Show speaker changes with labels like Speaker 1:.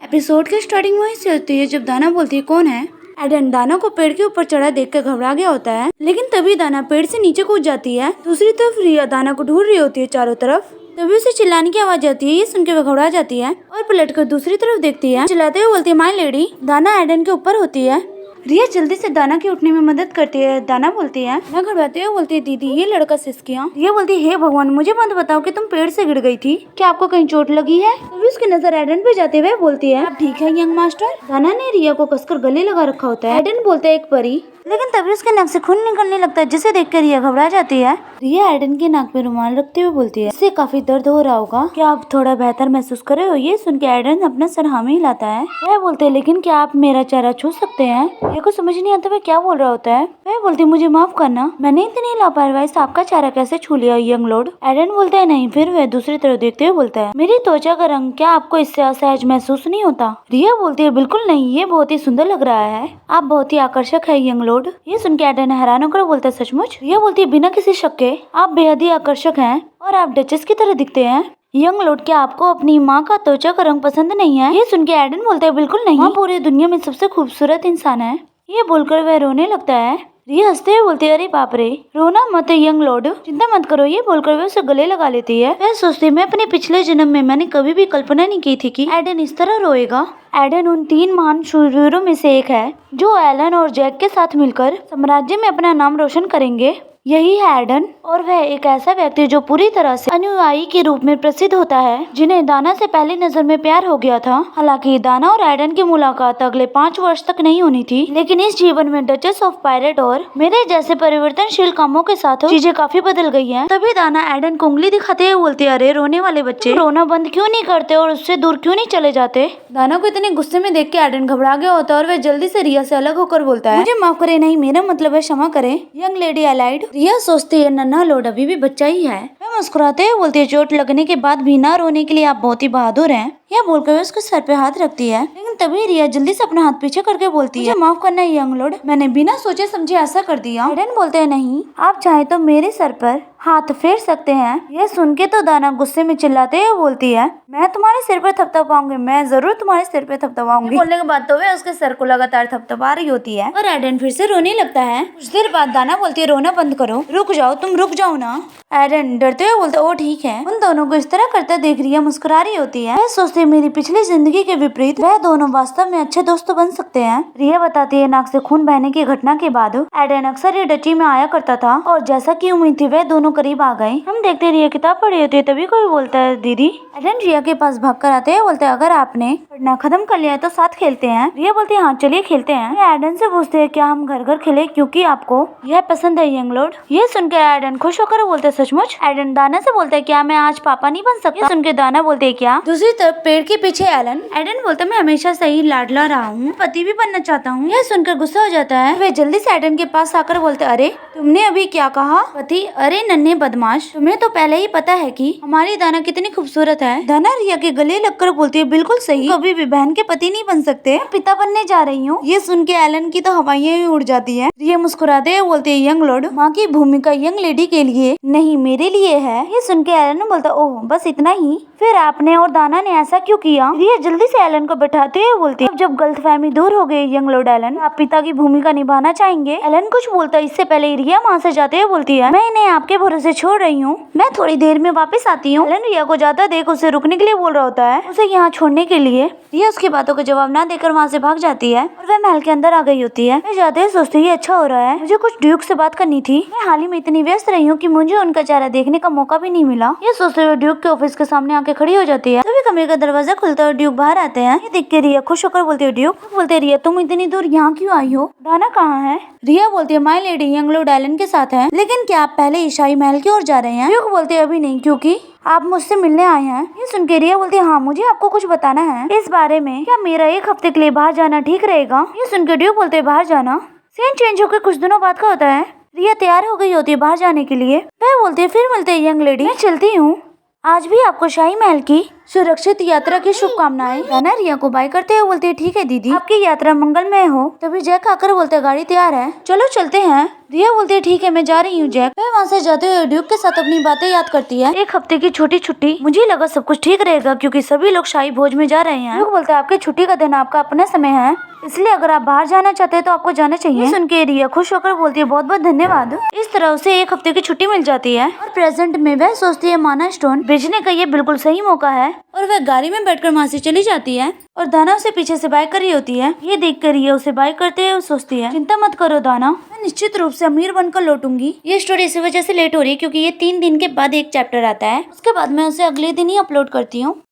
Speaker 1: Episode की starting वहीं से होती है जब दाना बोलती है कौन है। एडन दाना को पेड़ के ऊपर चढ़ा देखकर घबरा गया होता है, लेकिन तभी दाना पेड़ से नीचे कूद जाती है। दूसरी तरफ रिया दाना को ढूंढ रही होती है चारों तरफ। तभी उसे चिल्लाने की आवाज आती है। ये सुन के वह घबरा जाती है और पलटकर दूसरी तरफ देखती है। चिल्लाते हुए बोलती है माय लेडी। दाना एडन के ऊपर होती है। रिया जल्दी से दाना के उठने में मदद करती है। दाना बोलती है ना घबराते हुए बोलती है दीदी ये लड़का सिसकियां। रिया बोलती है हे भगवान मुझे मत बताओ कि तुम पेड़ से गिर गई थी, क्या आपको कहीं चोट लगी है। तभी उसकी नजर एडन पे जाते हुए बोलती है ठीक है यंग मास्टर। दाना ने रिया को कसकर गले लगा रखा होता है। एडन बोलता है एक परी, लेकिन तभी उसके नाक से खून निकलने लगता है जिसे देखकर रिया घबरा जाती है। रिया एडन के नाक पे रुमाल रखते हुए बोलती है इससे काफी दर्द हो रहा होगा, क्या आप थोड़ा बेहतर महसूस कर रहे हो। ये सुन के एडन अपना सर हाँ में हिलाता है। वह बोलते है लेकिन क्या आप मेरा चेहरा छू सकते हैं। रिया को समझ नहीं आता वह क्या बोल रहा होता है। वह बोलती मुझे माफ करना, मैंने इतनी लापरवाही से आपका चेहरा कैसे छू लिया यंग लॉर्ड। एडन बोलता है नहीं। फिर वह दूसरी तरफ देखते हुए बोलता है मेरी त्वचा का रंग क्या आपको इससे असहज महसूस नहीं होता। रिया बोलती है बिल्कुल नहीं, ये बहुत ही सुंदर लग रहा है, आप बहुत ही आकर्षक है यंग लॉर्ड। ये सुन के एडन हैरान होकर बोलता है सचमुच। रिया बोलती है बिना किसी शक के आप बेहद ही आकर्षक हैं और आप डचेस की तरह दिखते हैं। यंग लॉर्ड क्या आपको अपनी माँ का त्वचा का रंग पसंद नहीं है। ये सुन के एडन बोलता है बिल्कुल नहीं, माँ पूरी दुनिया में सबसे खूबसूरत इंसान है। ये बोलकर वह रोने लगता है। रिया हंसते हुए बोलती है अरे बाप रे रोना मत यंग लॉर्ड, चिंता मत करो। ये बोलकर वह उसे गले लगा लेती है। वह सोचती है मैं अपने पिछले जन्म में मैंने कभी भी कल्पना नहीं की थी कि एडन इस तरह रोएगा। एडन उन 3 महान शूरवीरों में से एक है जो एलन और जैक के साथ मिलकर साम्राज्य में अपना नाम रोशन करेंगे। यही है एडन, और वह एक ऐसा व्यक्ति जो पूरी तरह से अनुयायी के रूप में प्रसिद्ध होता है, जिन्हें दाना से पहली नजर में प्यार हो गया था। हालांकि दाना और एडन की मुलाकात अगले 5 वर्ष तक नहीं होनी थी, लेकिन इस जीवन में डचेस ऑफ पायरेट और मेरे जैसे परिवर्तनशील कामों के साथ चीजें काफी बदल गई हैं। तभी दाना एडन को उंगली दिखाते हुए बोलती है अरे रोने वाले बच्चे, रोना बंद क्यों नहीं करते और उससे दूर क्यों नहीं चले जाते। दाना को इतने गुस्से में देख के एडन घबरा गया होता है और वह जल्दी से रिया से अलग होकर बोलता है मुझे माफ करे, नहीं मेरा मतलब है क्षमा करे यंग लेडी एलाइड। रिया सोचती है नन्हा लॉर्ड अभी भी बच्चा ही है। वह मुस्कुराते हुए बोलती है चोट लगने के बाद भी ना रोने के लिए आप बहुत ही बहादुर हैं। यह बोलकर वह उसके सर पे हाथ रखती है, लेकिन तभी रिया जल्दी से अपना हाथ पीछे करके बोलती है माफ करना यंग लॉर्ड, मैंने बिना सोचे समझे ऐसा कर दिया। एडन बोलते हैं नहीं, आप चाहे तो मेरे सर पर हाथ फेर सकते हैं। यह सुन के तो दाना गुस्से में चिल्लाते हुए बोलती है मैं तुम्हारे सिर पर थपथपाऊंगी, मैं जरूर तुम्हारे सिर पे थपथपाऊंगी। बोलने के बाद तो वह उसके सर को लगातार थपथपा रही होती है और एडन फिर से रोने लगता है। कुछ देर बाद दाना बोलती है रोना बंद करो, रुक जाओ, तुम रुक जाओ ना। एडन डरते हुए बोलता है ओ ठीक है। उन दोनों को इस तरह करते देख रिया मुस्कुरा रही होती है। वह सोचती है मेरी पिछली जिंदगी के विपरीत वह दोनों वास्तव में अच्छे दोस्त बन सकते हैं। रिया बताती है नाक से खून बहने की घटना के बाद एडन अक्सर ये डची में आया करता था और जैसा की उम्मीद थी वह दोनों करीब आ गए। हम देखते रिया किताब पढ़ी होती है, तभी कोई बोलता है दीदी। एडन रिया के पास भाग कर आते हैं, बोलते हैं अगर आपने पढ़ना खत्म कर लिया है तो साथ खेलते हैं। रिया बोलती है हाँ चलिए खेलते हैं। एडन से पूछते हैं क्या हम घर घर खेले क्योंकि आपको यह पसंद है यंग लॉर्ड। ये सुनकर एडन खुश होकर बोलते सचमुच। एडन दाना से बोलता है क्या मैं आज पापा नहीं बन सकता। ये सुनकर दाना बोलते है क्या। दूसरी तरफ पेड़ के पीछे एडन बोलता मैं हमेशा से ही लाडला रहा हूँ, पति भी बनना चाहता हूँ। यह सुनकर गुस्सा हो जाता है। वे जल्दी से एडन के पास आकर बोलते अरे तुमने अभी क्या कहा पति। अरे नन्हे बदमाश, तुम्हें तो पहले ही पता है कि हमारी दाना कितनी खूबसूरत है। दाना रिया के गले लगकर बोलती है बिल्कुल सही, कभी भी बहन के पति नहीं बन सकते, पिता बनने जा रही हूँ। ये सुन के एलन की तो हवाइयाँ ही उड़ जाती है। रिया मुस्कुराते हुए बोलती है यंग लॉर्ड माँ की भूमिका यंग लेडी के लिए नहीं मेरे लिए है। ये सुन के एलन बोलता ओह बस इतना ही, फिर आपने और दाना ने ऐसा क्यों किया। रिया जल्दी से एलन को बैठाते हुए बोलती है अब जब गलतफहमी दूर हो गई यंग लॉर्ड एलन, आप पिता की भूमिका निभाना चाहेंगे। एलन कुछ बोलता है इससे पहले रिया वहाँ से जाते हुए बोलती है मैं इन्हें आपके भरोसे छोड़ रही हूँ, मैं थोड़ी देर में वापस आती हूँ। एलन रिया को जाता देख उसे रुकने के लिए बोल रहा होता है, उसे यहाँ छोड़ने के लिए। रिया उसकी बातों का जवाब ना देकर वहाँ से भाग जाती है और वह महल के अंदर आ गई होती है। वह जाते ही सोचती है अच्छा हो रहा है, मुझे कुछ ड्यूक से बात करनी थी। मैं हाल ही में इतनी व्यस्त रही हूँ कि मुझे उनका चेहरा देखने का मौका भी नहीं मिला। ये सोचते हुए ड्यूक के ऑफिस के सामने आके खड़ी हो जाती है। तभी कमरे का दरवाजा खुलता है और ड्यूक बाहर आते हैं। ये देख के रिया खुश होकर बोलती है ड्यूक। बोलते है रिया तुम इतनी दूर यहाँ क्यों आई हो, दाना कहाँ है। रिया बोलती है my lady young lord Allen के साथ है, लेकिन क्या आप पहले ईसाई महल की ओर जा रहे हैं। ड्यूक बोलते अभी नहीं क्योंकि आप मुझसे मिलने आए हैं। ये सुन के रिया बोलती है हाँ मुझे आपको कुछ बताना है इस बारे में, क्या मेरा 1 हफ्ते के लिए बाहर जाना ठीक रहेगा। ये सुन के ड्यूक बोलते बाहर जाना सीन चेंज होकर कुछ दिनों बाद का होता है। रिया तैयार हो गई होती है बाहर जाने के लिए। वह बोलती है फिर मिलते हैं यंग लेडी, मैं चलती हूँ, आज भी आपको शाही महल की सुरक्षित यात्रा की शुभकामनाएं। दाना रिया को बाय करते हुए बोलती है ठीक है दीदी, आपकी यात्रा मंगलमय हो। तभी जैक आकर बोलता है गाड़ी तैयार है, चलो चलते हैं। रिया बोलती है ठीक है मैं जा रही हूँ जैक। वह वहाँ से जाते हुए ड्यूक के साथ अपनी बातें याद करती है। एक हफ्ते की छोटी छुट्टी, मुझे लगा सब कुछ ठीक रहेगा क्योंकि सभी लोग शाही भोज में जा रहे हैं। ड्यूक बोलता है आपकी छुट्टी का दिन आपका अपना समय है, इसलिए अगर आप बाहर जाना चाहते हैं तो आपको जाना चाहिए। सुन के रिया खुश होकर बोलती है बहुत बहुत धन्यवाद। इस तरह उसे एक हफ्ते की छुट्टी मिल जाती है और प्रेजेंट में वह सोचती है माना स्टोन बेचने का ये बिल्कुल सही मौका है और वह गाड़ी में बैठकर वहाँ से चली जाती है और दाना उसे पीछे से बाय कर रही होती है। ये देख कर रिया उसे बाय करते हुए सोचती है चिंता मत करो दाना, मैं निश्चित रूप से अमीर बनकर लौटूंगी। ये स्टोरी इसी वजह से लेट हो रही है क्योंकि ये 3 दिन के बाद एक चैप्टर आता है, उसके बाद मैं उसे अगले दिन ही अपलोड करती हूँ।